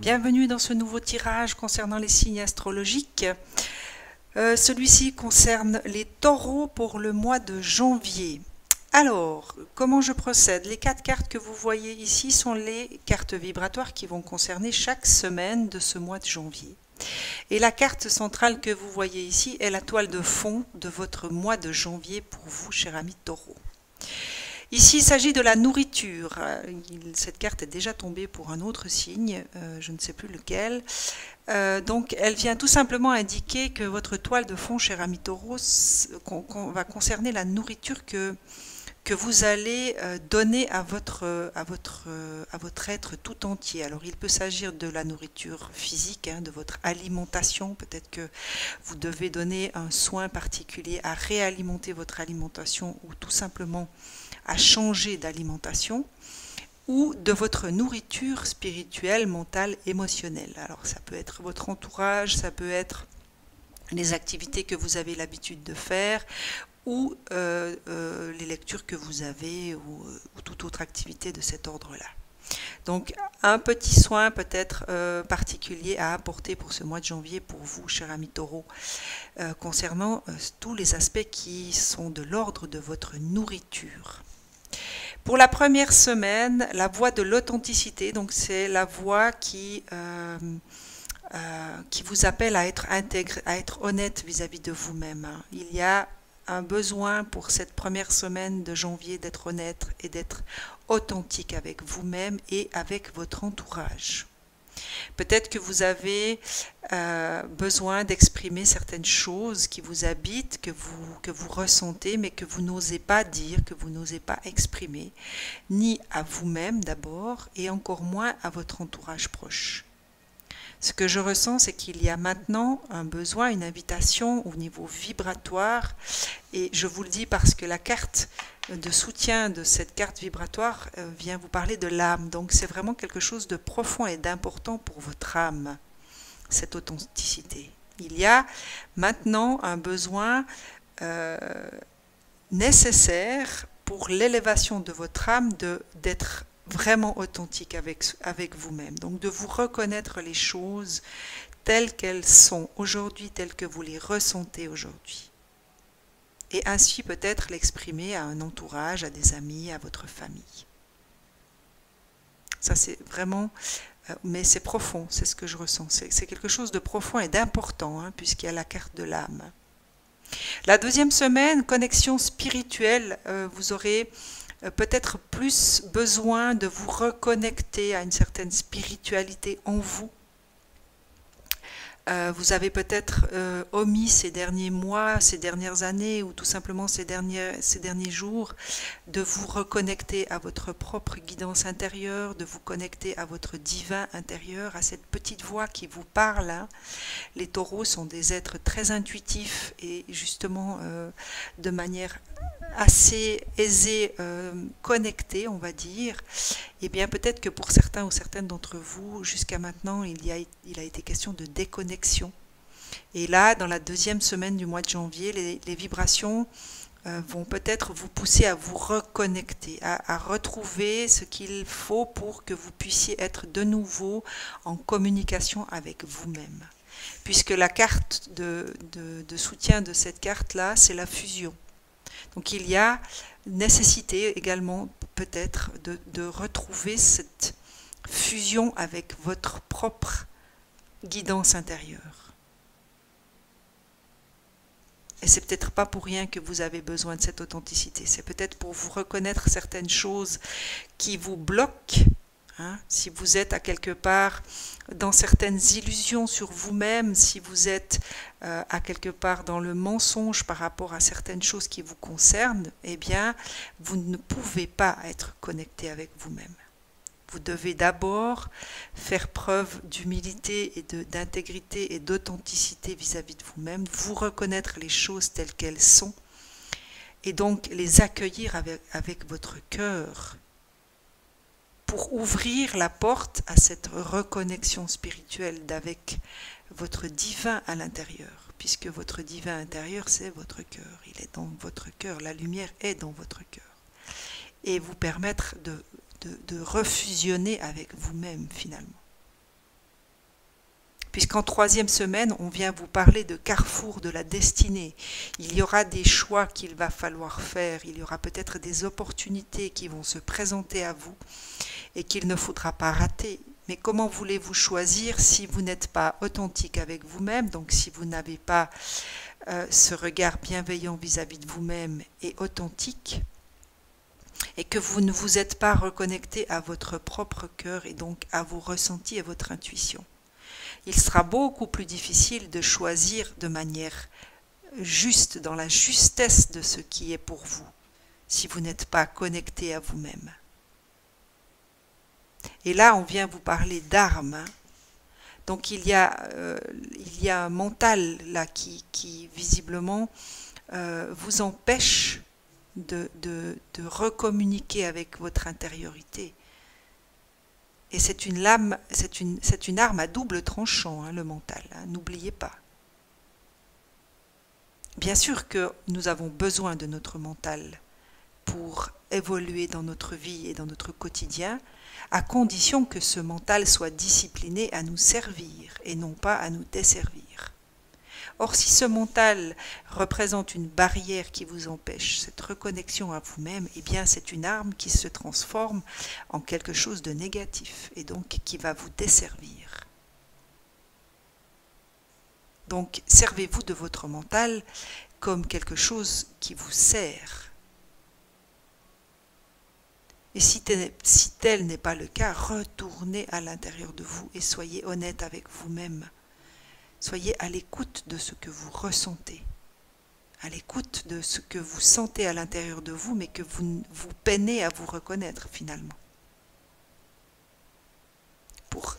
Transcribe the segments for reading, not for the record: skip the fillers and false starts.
Bienvenue dans ce nouveau tirage concernant les signes astrologiques. Celui-ci concerne les taureaux pour le mois de janvier. Alors, comment je procède? Les 4 cartes que vous voyez ici sont les cartes vibratoires qui vont concerner chaque semaine de ce mois de janvier. Et la carte centrale que vous voyez ici est la toile de fond de votre mois de janvier pour vous, cher ami taureau. Ici, il s'agit de la nourriture. Cette carte est déjà tombée pour un autre signe, je ne sais plus lequel. Donc, elle vient tout simplement indiquer que votre toile de fond, cher ami taureau, va concerner la nourriture que vous allez donner à votre être tout entier. Alors, il peut s'agir de la nourriture physique, de votre alimentation. Peut-être que vous devez donner un soin particulier à réalimenter votre alimentation ou tout simplement à changer d'alimentation, ou de votre nourriture spirituelle, mentale, émotionnelle. Alors ça peut être votre entourage, ça peut être les activités que vous avez l'habitude de faire, ou les lectures que vous avez, ou toute autre activité de cet ordre-là. Donc un petit soin peut-être particulier à apporter pour ce mois de janvier pour vous, cher ami taureau, concernant tous les aspects qui sont de l'ordre de votre nourriture. Pour la première semaine, la voie de l'authenticité, donc c'est la voie qui vous appelle à être intègre, à être honnête vis-à-vis de vous-même. Il y a un besoin pour cette première semaine de janvier d'être honnête et d'être authentique avec vous-même et avec votre entourage. Peut-être que vous avez besoin d'exprimer certaines choses qui vous habitent, que vous ressentez, mais que vous n'osez pas dire, que vous n'osez pas exprimer, ni à vous-même d'abord, et encore moins à votre entourage proche. Ce que je ressens, c'est qu'il y a maintenant un besoin, une invitation au niveau vibratoire, et je vous le dis parce que la carte de soutien de cette carte vibratoire vient vous parler de l'âme. Donc c'est vraiment quelque chose de profond et d'important pour votre âme, cette authenticité. Il y a maintenant un besoin nécessaire pour l'élévation de votre âme d'être vraiment authentique avec vous-même. Donc de vous reconnaître les choses telles qu'elles sont aujourd'hui, telles que vous les ressentez aujourd'hui. Et ainsi peut-être l'exprimer à un entourage, à des amis, à votre famille. Ça c'est vraiment, mais c'est profond, c'est ce que je ressens. C'est quelque chose de profond et d'important, puisqu'il y a la carte de l'âme. La deuxième semaine, connexion spirituelle, vous aurez peut-être plus besoin de vous reconnecter à une certaine spiritualité en vous. Vous avez peut-être omis ces derniers mois, ces dernières années ou tout simplement ces derniers jours de vous reconnecter à votre propre guidance intérieure, de vous connecter à votre divin intérieur, à cette petite voix qui vous parle. Les taureaux sont des êtres très intuitifs et justement de manière assez aisée, connectés, on va dire. Et bien peut-être que pour certains ou certaines d'entre vous, jusqu'à maintenant, il a été question de déconnexion. Et là, dans la deuxième semaine du mois de janvier, les vibrations vont peut-être vous pousser à vous reconnecter, à retrouver ce qu'il faut pour que vous puissiez être de nouveau en communication avec vous-même. Puisque la carte de soutien de cette carte-là, c'est la fusion. Donc il y a nécessité également peut-être de retrouver cette fusion avec votre propre guidance intérieure. Et c'est peut-être pas pour rien que vous avez besoin de cette authenticité. C'est peut-être pour vous reconnaître certaines choses qui vous bloquent. Si vous êtes à quelque part dans certaines illusions sur vous-même, si vous êtes à quelque part dans le mensonge par rapport à certaines choses qui vous concernent, eh bien, vous ne pouvez pas être connecté avec vous-même. Vous devez d'abord faire preuve d'humilité et d'intégrité et d'authenticité vis-à-vis de vous-même, vous reconnaître les choses telles qu'elles sont et donc les accueillir avec votre cœur, pour ouvrir la porte à cette reconnexion spirituelle d'avec votre divin à l'intérieur, puisque votre divin intérieur, c'est votre cœur. Il est dans votre cœur, la lumière est dans votre cœur. Et vous permettre de refusionner avec vous-même finalement. puisqu'en troisième semaine, on vient vous parler de carrefour de la destinée. Il y aura des choix qu'il va falloir faire, il y aura peut-être des opportunités qui vont se présenter à vous et qu'il ne faudra pas rater. Mais comment voulez-vous choisir si vous n'êtes pas authentique avec vous-même, donc si vous n'avez pas ce regard bienveillant vis-à-vis de vous-même et authentique, et que vous ne vous êtes pas reconnecté à votre propre cœur et donc à vos ressentis et à votre intuition. Il sera beaucoup plus difficile de choisir de manière juste, dans la justesse de ce qui est pour vous, si vous n'êtes pas connecté à vous-même. Et là, on vient vous parler d'armes. Donc il y a un mental là qui visiblement vous empêche de recommuniquer avec votre intériorité. Et c'est une arme à double tranchant, hein, le mental, hein, n'oubliez pas. Bien sûr que nous avons besoin de notre mental pour évoluer dans notre vie et dans notre quotidien, à condition que ce mental soit discipliné à nous servir et non pas à nous desservir. Or, si ce mental représente une barrière qui vous empêche cette reconnexion à vous-même, eh bien c'est une arme qui se transforme en quelque chose de négatif et donc qui va vous desservir. Donc, servez-vous de votre mental comme quelque chose qui vous sert. Et si tel n'est pas le cas, retournez à l'intérieur de vous et soyez honnête avec vous-même. Soyez à l'écoute de ce que vous ressentez, à l'écoute de ce que vous sentez à l'intérieur de vous, mais que vous peinez à vous reconnaître finalement. Pour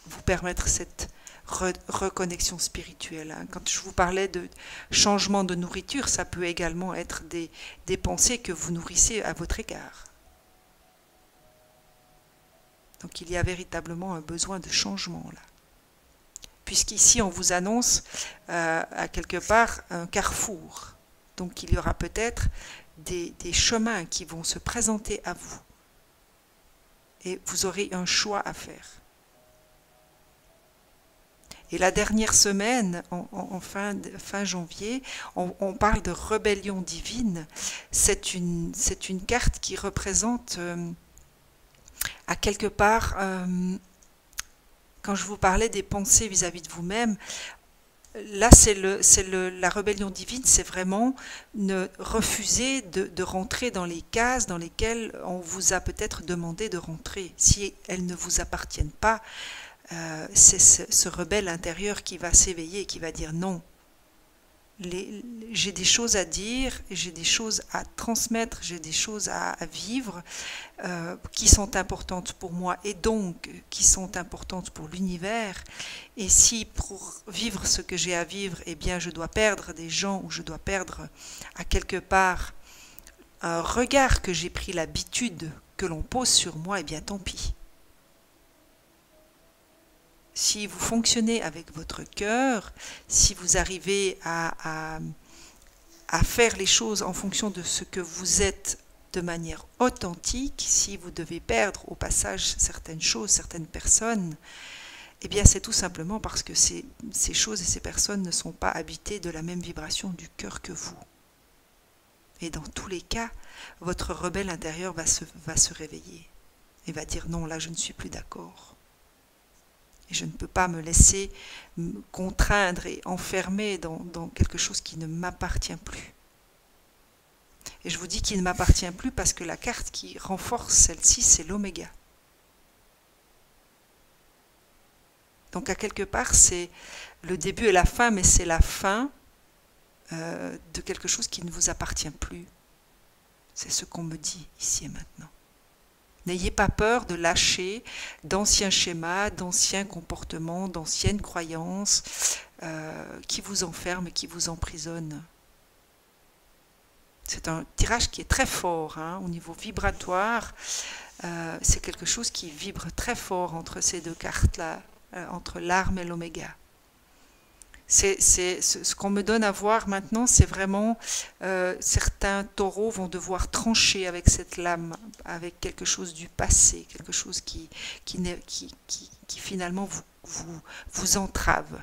vous permettre cette reconnexion spirituelle. Hein. Quand je vous parlais de changement de nourriture, ça peut également être des pensées que vous nourrissez à votre égard. Donc il y a véritablement un besoin de changement là. Puisqu'ici on vous annonce à quelque part un carrefour. Donc il y aura peut-être des chemins qui vont se présenter à vous. Et vous aurez un choix à faire. Et la dernière semaine, en fin janvier, on parle de rébellion divine. C'est une carte qui représente à quelque part... Quand je vous parlais des pensées vis-à-vis de vous-même, là la rébellion divine, c'est vraiment ne refuser de rentrer dans les cases dans lesquelles on vous a peut-être demandé de rentrer. Si elles ne vous appartiennent pas, c'est ce rebelle intérieur qui va s'éveiller et qui va dire non. J'ai des choses à dire, j'ai des choses à transmettre, j'ai des choses à vivre qui sont importantes pour moi et donc qui sont importantes pour l'univers. Et si pour vivre ce que j'ai à vivre, eh bien je dois perdre des gens ou je dois perdre à quelque part un regard que j'ai pris l'habitude que l'on pose sur moi, eh bien tant pis. Si vous fonctionnez avec votre cœur, si vous arrivez à faire les choses en fonction de ce que vous êtes de manière authentique, si vous devez perdre au passage certaines choses, certaines personnes, eh bien c'est tout simplement parce que ces choses et ces personnes ne sont pas habitées de la même vibration du cœur que vous. Et dans tous les cas, votre rebelle intérieur va se réveiller et va dire non, là je ne suis plus d'accord. Et je ne peux pas me laisser contraindre et enfermer dans quelque chose qui ne m'appartient plus. Et je vous dis qu'il ne m'appartient plus parce que la carte qui renforce celle-ci, c'est l'oméga. Donc à quelque part, c'est le début et la fin, mais c'est la fin de quelque chose qui ne vous appartient plus. C'est ce qu'on me dit ici et maintenant. N'ayez pas peur de lâcher d'anciens schémas, d'anciens comportements, d'anciennes croyances qui vous enferment et qui vous emprisonnent. C'est un tirage qui est très fort, hein, au niveau vibratoire. C'est quelque chose qui vibre très fort entre ces deux cartes-là, entre l'arme et l'oméga. Ce qu'on me donne à voir maintenant, c'est vraiment certains taureaux vont devoir trancher avec cette lame, avec quelque chose du passé, quelque chose qui finalement vous entrave.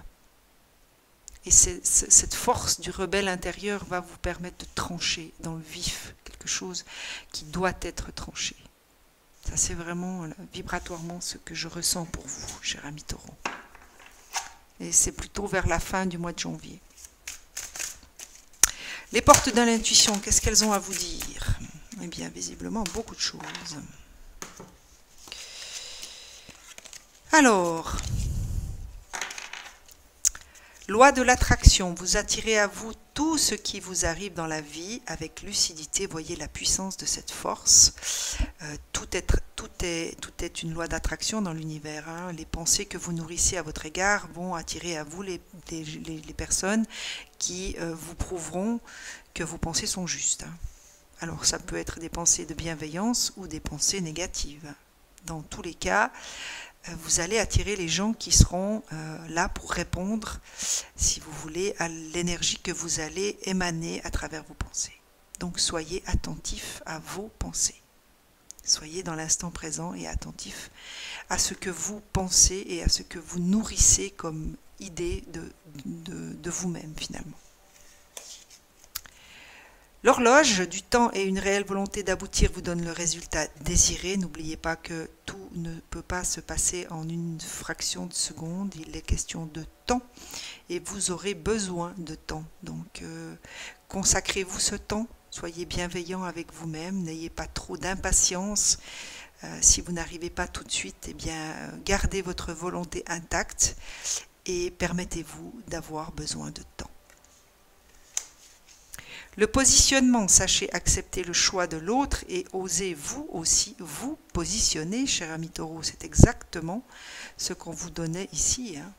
Et cette force du rebelle intérieur va vous permettre de trancher dans le vif, quelque chose qui doit être tranché. Ça, c'est vraiment vibratoirement ce que je ressens pour vous, cher ami taureau. Et c'est plutôt vers la fin du mois de janvier. Les portes de l'intuition, qu'est-ce qu'elles ont à vous dire? Eh bien, visiblement, beaucoup de choses. Alors, loi de l'attraction, vous attirez à vous tout ce qui vous arrive dans la vie avec lucidité. Voyez la puissance de cette force. Tout est une loi d'attraction dans l'univers. Hein. Les pensées que vous nourrissez à votre égard vont attirer à vous les personnes qui vous prouveront que vos pensées sont justes. Hein. Alors ça peut être des pensées de bienveillance ou des pensées négatives. Dans tous les cas, vous allez attirer les gens qui seront là pour répondre, si vous voulez, à l'énergie que vous allez émaner à travers vos pensées. Donc soyez attentifs à vos pensées. Soyez dans l'instant présent et attentifs à ce que vous pensez et à ce que vous nourrissez comme idée de vous-même finalement. L'horloge du temps et une réelle volonté d'aboutir vous donne le résultat désiré. N'oubliez pas que tout ne peut pas se passer en une fraction de seconde. Il est question de temps et vous aurez besoin de temps. Donc consacrez-vous ce temps. Soyez bienveillant avec vous-même, n'ayez pas trop d'impatience. Si vous n'arrivez pas tout de suite, eh bien, gardez votre volonté intacte et permettez-vous d'avoir besoin de temps. Le positionnement, sachez accepter le choix de l'autre et osez vous aussi vous positionner, cher ami taureau. C'est exactement ce qu'on vous donnait ici, hein.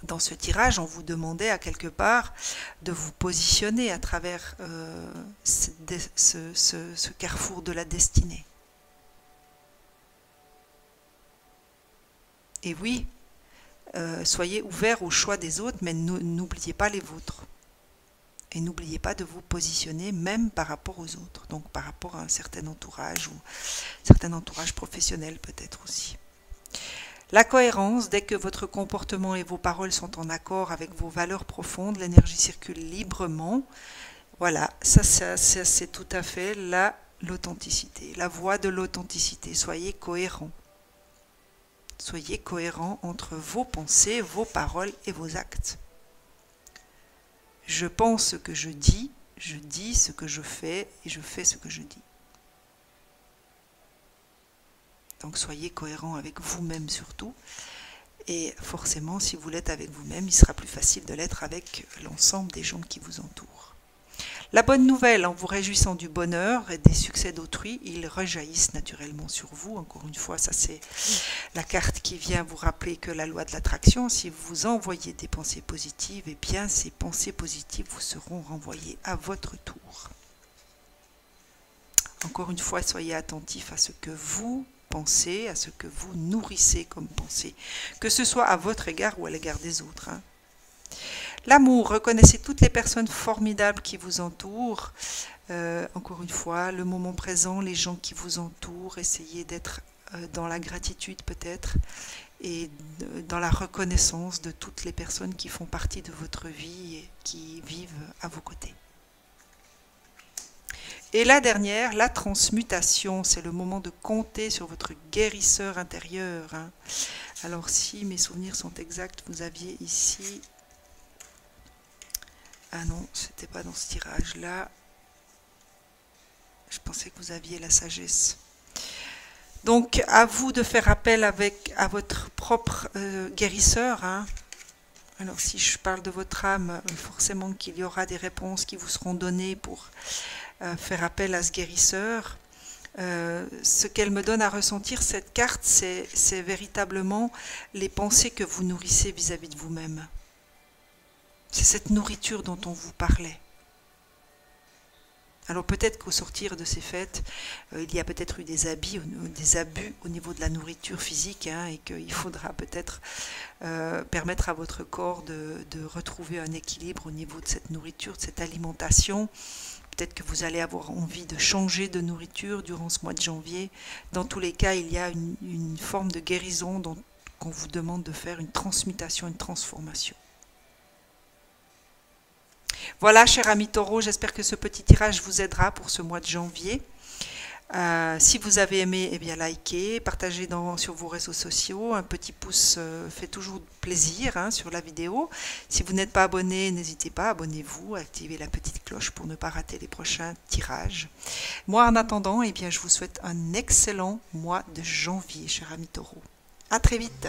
Dans ce tirage, on vous demandait à quelque part de vous positionner à travers ce carrefour de la destinée. Et oui, soyez ouverts au choix des autres, mais n'oubliez pas les vôtres. Et n'oubliez pas de vous positionner même par rapport aux autres, donc par rapport à un certain entourage ou un certain entourage professionnel peut-être aussi. La cohérence, dès que votre comportement et vos paroles sont en accord avec vos valeurs profondes, l'énergie circule librement. Voilà, ça c'est tout à fait l'authenticité, la voie de l'authenticité. Soyez cohérents. Soyez cohérents entre vos pensées, vos paroles et vos actes. Je pense ce que je dis ce que je fais et je fais ce que je dis. Donc soyez cohérents avec vous-même surtout. Et forcément, si vous l'êtes avec vous-même, il sera plus facile de l'être avec l'ensemble des gens qui vous entourent. La bonne nouvelle, en vous réjouissant du bonheur et des succès d'autrui, ils rejaillissent naturellement sur vous. Encore une fois, ça c'est la carte qui vient vous rappeler que la loi de l'attraction, si vous envoyez des pensées positives, eh bien ces pensées positives vous seront renvoyées à votre tour. Encore une fois, soyez attentifs à ce que vous pensez, à ce que vous nourrissez comme pensée, que ce soit à votre égard ou à l'égard des autres. Hein. L'amour, reconnaissez toutes les personnes formidables qui vous entourent. Encore une fois, le moment présent, les gens qui vous entourent, essayez d'être dans la gratitude peut-être et dans la reconnaissance de toutes les personnes qui font partie de votre vie et qui vivent à vos côtés. Et la dernière, la transmutation, c'est le moment de compter sur votre guérisseur intérieur. Hein. Alors si mes souvenirs sont exacts, vous aviez ici... Ah non, c'était pas dans ce tirage-là. Je pensais que vous aviez la sagesse. Donc, à vous de faire appel à votre propre guérisseur. Hein. Alors, si je parle de votre âme, forcément qu'il y aura des réponses qui vous seront données pour faire appel à ce guérisseur. Ce qu'elle me donne à ressentir, cette carte, c'est véritablement les pensées que vous nourrissez vis-à-vis de vous-même. C'est cette nourriture dont on vous parlait. Alors peut-être qu'au sortir de ces fêtes, il y a peut-être eu des abus au niveau de la nourriture physique, hein, et qu'il faudra peut-être permettre à votre corps de retrouver un équilibre au niveau de cette nourriture, de cette alimentation. Peut-être que vous allez avoir envie de changer de nourriture durant ce mois de janvier. Dans tous les cas, il y a une forme de guérison qu'on vous demande de faire, une transmutation, une transformation. Voilà, cher ami Taureau, j'espère que ce petit tirage vous aidera pour ce mois de janvier. Si vous avez aimé, eh bien likez, partagez sur vos réseaux sociaux. Un petit pouce fait toujours plaisir, hein, sur la vidéo. Si vous n'êtes pas abonné, n'hésitez pas, abonnez-vous, activez la petite cloche pour ne pas rater les prochains tirages. Moi, en attendant, eh bien, je vous souhaite un excellent mois de janvier, cher ami Taureau. À très vite.